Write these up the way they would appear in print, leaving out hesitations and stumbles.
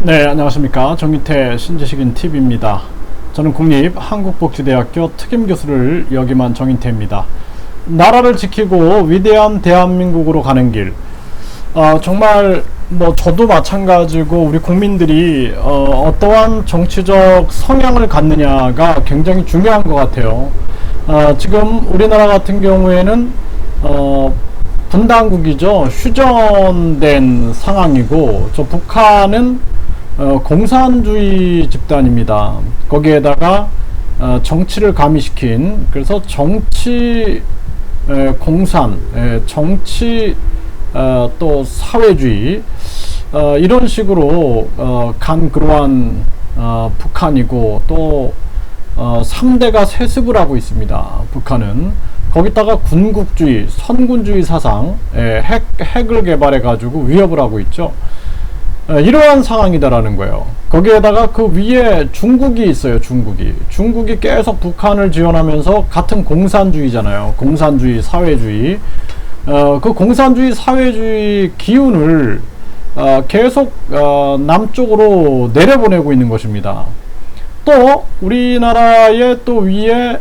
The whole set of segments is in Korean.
네, 안녕하십니까. 정기태 신지식인 TV입니다. 저는 국립한국복지대학교 특임교수를 역임한 정인태입니다. 나라를 지키고 위대한 대한민국으로 가는 길. 정말 저도 마찬가지고 우리 국민들이 어떠한 정치적 성향을 갖느냐가 굉장히 중요한 것 같아요. 지금 우리나라 같은 경우에는 분단국이죠. 휴전된 상황이고, 저 북한은 공산주의 집단입니다. 거기에다가 정치를 가미시킨, 그래서 정치 공산, 정치 또 사회주의, 이런 식으로 간 그러한 북한이고, 또 3대가 세습을 하고 있습니다. 북한은 거기다가 군국주의, 선군주의 사상, 핵을 개발해 가지고 위협을 하고 있죠. 이러한 상황이다라는 거예요. 거기에다가 그 위에 중국이 있어요. 중국이 계속 북한을 지원하면서, 같은 공산주의잖아요. 공산주의, 사회주의. 그 공산주의, 사회주의 기운을 계속 남쪽으로 내려보내고 있는 것입니다. 또 우리나라의 또 위에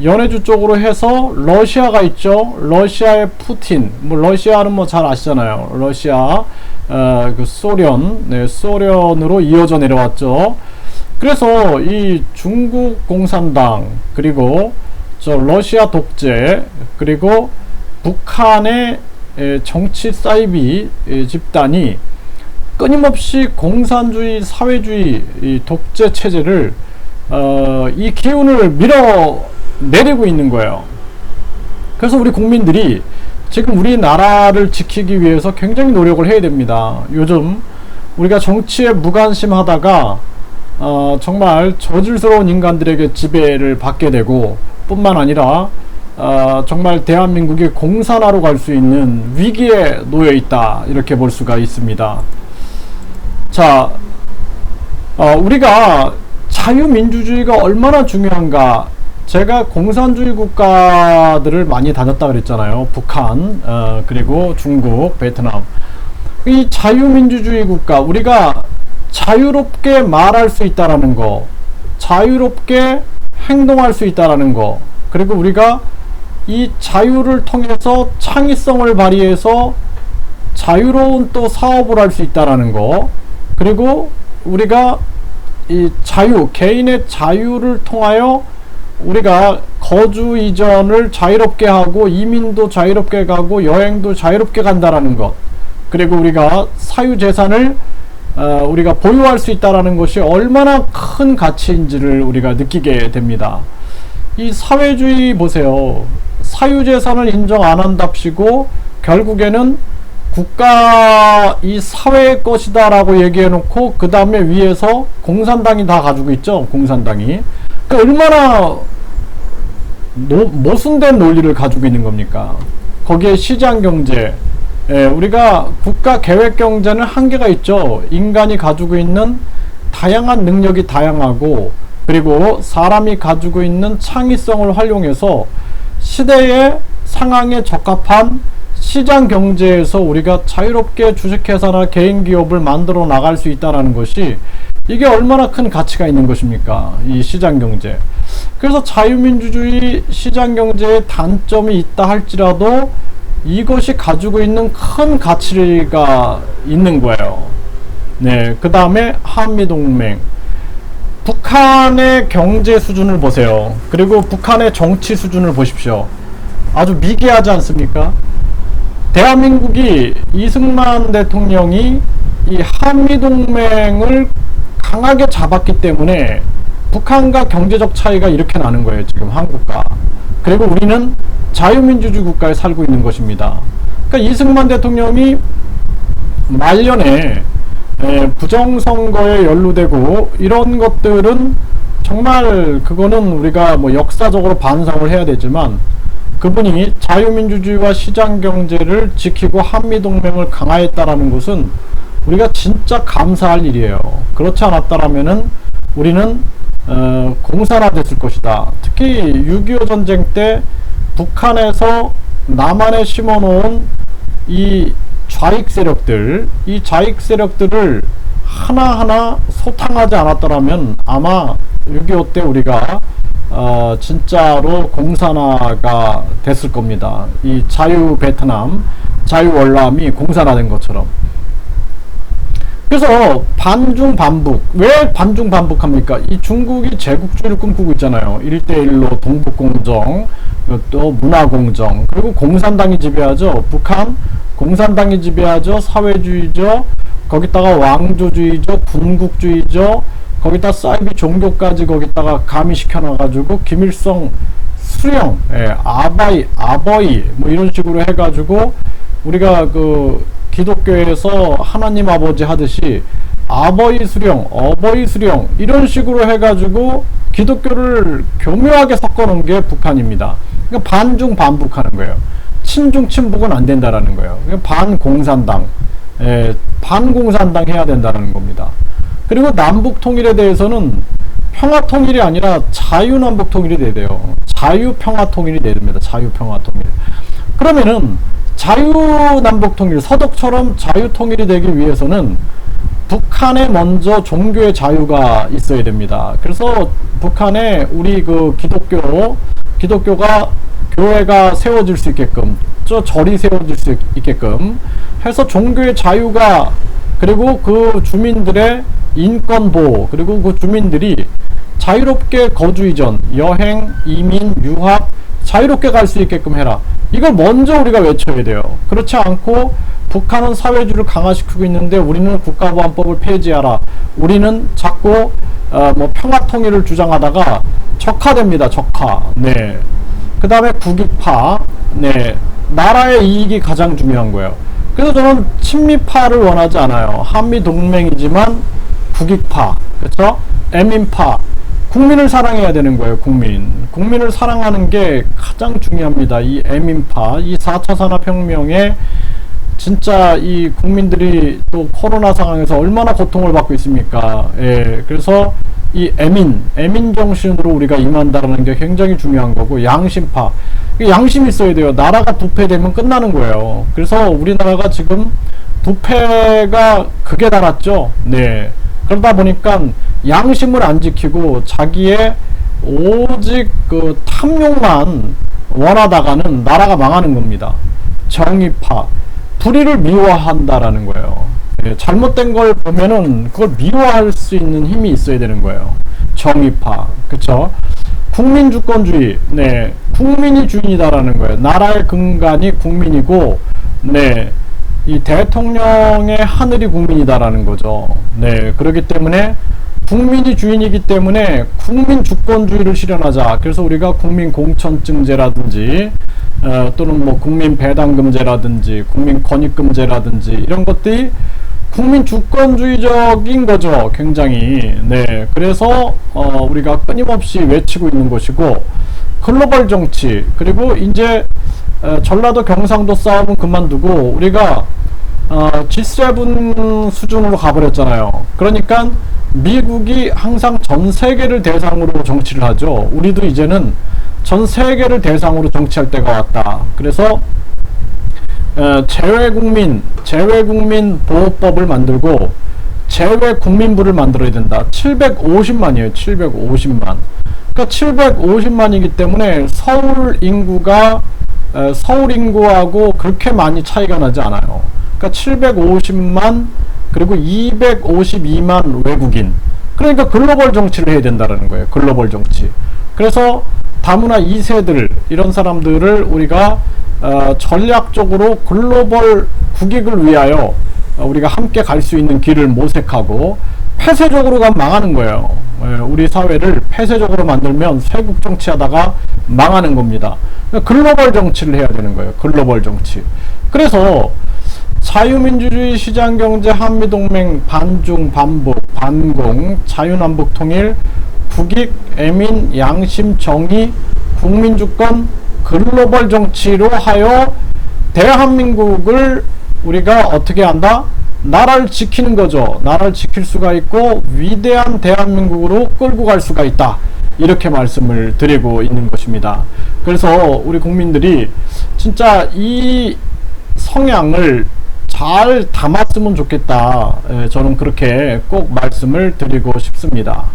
연해주 쪽으로 해서 러시아가 있죠. 러시아의 푸틴. 러시아는 잘 아시잖아요. 러시아, 그 소련, 소련으로 이어져 내려왔죠. 그래서 이 중국 공산당, 그리고 저 러시아 독재, 그리고 북한의 정치 사이비 집단이 끊임없이 공산주의, 사회주의 독재 체제를 이 기운을 밀어내리고 있는 거예요. 그래서 우리 국민들이 지금 우리나라를 지키기 위해서 굉장히 노력을 해야 됩니다. 요즘 우리가 정치에 무관심하다가 정말 저질스러운 인간들에게 지배를 받게 되고, 뿐만 아니라 정말 대한민국이 공산화로 갈 수 있는 위기에 놓여 있다, 이렇게 볼 수가 있습니다. 자, 우리가 자유민주주의가 얼마나 중요한가. 제가 공산주의 국가들을 많이 다녔다 그랬잖아요. 북한, 그리고 중국, 베트남. 이 자유민주주의 국가, 우리가 자유롭게 말할 수 있다라는 거, 자유롭게 행동할 수 있다라는 거, 그리고 우리가 이 자유를 통해서 창의성을 발휘해서 자유로운 또 사업을 할 수 있다라는 거, 그리고 우리가 이 자유, 개인의 자유를 통하여 우리가 거주 이전을 자유롭게 하고, 이민도 자유롭게 가고, 여행도 자유롭게 간다라는 것, 그리고 우리가 사유재산을 우리가 보유할 수 있다라는 것이 얼마나 큰 가치인지를 우리가 느끼게 됩니다. 이 사회주의 보세요. 사유재산을 인정 안 한답시고 결국에는 국가, 이 사회의 것이다 라고 얘기해 놓고, 그 다음에 위에서 공산당이 다 가지고 있죠. 공산당이. 얼마나 모순된 논리를 가지고 있는 겁니까? 거기에 시장경제, 우리가 국가 계획경제는 한계가 있죠. 인간이 가지고 있는 다양한 능력이 다양하고, 그리고 사람이 가지고 있는 창의성을 활용해서 시대의 상황에 적합한 시장 경제에서 우리가 자유롭게 주식회사나 개인기업을 만들어 나갈 수 있다는 것이, 이게 얼마나 큰 가치가 있는 것입니까? 이 시장 경제. 그래서 자유민주주의 시장 경제에 단점이 있다 할지라도 이것이 가지고 있는 큰 가치가 있는 거예요. 네, 그 다음에 한미동맹. 북한의 경제 수준을 보세요. 그리고 북한의 정치 수준을 보십시오. 아주 미개하지 않습니까? 대한민국이, 이승만 대통령이 이 한미동맹을 강하게 잡았기 때문에 북한과 경제적 차이가 이렇게 나는 거예요. 지금 한국과. 그리고 우리는 자유민주주의 국가에 살고 있는 것입니다. 그러니까 이승만 대통령이 말년에 부정선거에 연루되고, 이런 것들은 정말, 그거는 우리가 역사적으로 반성을 해야 되지만, 그분이 자유민주주의와 시장경제를 지키고 한미동맹을 강화했다라는 것은 우리가 진짜 감사할 일이에요. 그렇지 않았다라면은 우리는 공산화됐을 것이다. 특히 6.25 전쟁 때 북한에서 남한에 심어놓은 이 좌익 세력들, 이 좌익 세력들을 하나하나 소탕하지 않았더라면 아마 6.25 때 우리가 진짜로 공산화가 됐을 겁니다. 이 자유 베트남, 자유 월남이 공산화된 것처럼. 그래서 반중반북. 왜 반중반북합니까? 이 중국이 제국주의를 꿈꾸고 있잖아요. 1대1로 동북공정, 또 문화공정, 그리고 공산당이 지배하죠. 북한 공산당이 지배하죠. 사회주의죠. 거기다가 왕조주의죠. 군국주의죠. 거기다 사이비 종교까지 거기다가 가미시켜놔가지고 김일성 수령, 아버이 뭐 이런 식으로 해가지고 우리가 그 기독교에서 하나님 아버지 하듯이 아버이 수령, 어버이 수령 이런 식으로 해가지고 기독교를 교묘하게 섞어놓은 게 북한입니다. 그러니까 반중반북하는 거예요. 친중 친북은 안 된다라는 거예요. 그러니까 반공산당, 반공산당 해야 된다는 겁니다. 그리고 남북 통일에 대해서는 평화 통일이 아니라 자유 남북 통일이 돼야 돼요. 자유 평화 통일이 돼야 됩니다. 자유 평화 통일. 그러면은 자유 남북 통일, 서독처럼 자유 통일이 되기 위해서는 북한에 먼저 종교의 자유가 있어야 됩니다. 그래서 북한에 우리 그 기독교가 교회가 세워질 수 있게끔, 절이 세워질 수 있게끔 해서 종교의 자유가, 그리고 그 주민들의 인권 보호, 그리고 그 주민들이 자유롭게 거주 이전, 여행, 이민, 유학 자유롭게 갈 수 있게끔 해라. 이걸 먼저 우리가 외쳐야 돼요. 그렇지 않고 북한은 사회주의를 강화시키고 있는데 우리는 국가보안법을 폐지하라. 우리는 자꾸 뭐 평화통일을 주장하다가 적화됩니다. 적화. 네. 그 다음에 국익파. 네. 나라의 이익이 가장 중요한 거예요. 그래서 저는 친미파를 원하지 않아요. 한미 동맹이지만 국익파, 그렇죠? 애민파, 국민을 사랑해야 되는 거예요. 국민을 사랑하는 게 가장 중요합니다. 이 애민파, 이 4차 산업혁명에 진짜 이 국민들이 또 코로나 상황에서 얼마나 고통을 받고 있습니까? 예, 그래서 이 애민 정신으로 우리가 임한다는 게 굉장히 중요한 거고, 양심파, 양심이 있어야 돼요. 나라가 부패되면 끝나는 거예요. 그래서 우리나라가 지금 부패가 극에 달았죠. 네. 그러다 보니까 양심을 안 지키고 자기의 오직 그 탐욕만 원하다가는 나라가 망하는 겁니다. 정의파, 불의를 미워한다라는 거예요. 네, 잘못된 걸 보면은 그걸 미워할 수 있는 힘이 있어야 되는 거예요. 정의파, 그쵸? 국민주권주의, 네, 국민이 주인이다라는 거예요. 나라의 근간이 국민이고, 네, 이 대통령의 하늘이 국민이다라는 거죠. 네, 그렇기 때문에 국민이 주인이기 때문에 국민 주권주의를 실현하자. 그래서 우리가 국민 공천증제라든지 또는 뭐 국민 배당금제라든지 국민 권익금제라든지 이런 것들이 국민 주권주의적인 거죠. 굉장히. 네, 그래서 우리가 끊임없이 외치고 있는 것이고, 글로벌 정치, 그리고 이제 전라도 경상도 싸움은 그만두고 우리가 G7 수준으로 가버렸잖아요. 그러니까 미국이 항상 전 세계를 대상으로 정치를 하죠. 우리도 이제는 전 세계를 대상으로 정치할 때가 왔다. 그래서 재외국민 보호법을 만들고 재외국민부를 만들어야 된다. 750만이에요. 750만. 그러니까 750만이기 때문에 서울 인구하고 그렇게 많이 차이가 나지 않아요. 그러니까 750만, 그리고 252만 외국인. 그러니까 글로벌 정치를 해야 된다는 거예요. 글로벌 정치. 그래서 다문화 2세들, 이런 사람들을 우리가 전략적으로 글로벌 국익을 위하여 우리가 함께 갈 수 있는 길을 모색하고, 폐쇄적으로 가면 망하는 거예요. 우리 사회를 폐쇄적으로 만들면 쇄국 정치하다가 망하는 겁니다. 글로벌 정치를 해야 되는 거예요. 글로벌 정치. 그래서 자유민주주의, 시장경제, 한미동맹, 반중, 반북, 반공, 자유남북 통일, 국익, 애민, 양심, 정의, 국민주권, 글로벌 정치로 하여 대한민국을 우리가 어떻게 한다? 나라를 지키는 거죠. 나라를 지킬 수가 있고 위대한 대한민국으로 끌고 갈 수가 있다. 이렇게 말씀을 드리고 있는 것입니다. 그래서 우리 국민들이 진짜 이 성향을 잘 담았으면 좋겠다. 저는 그렇게 꼭 말씀을 드리고 싶습니다.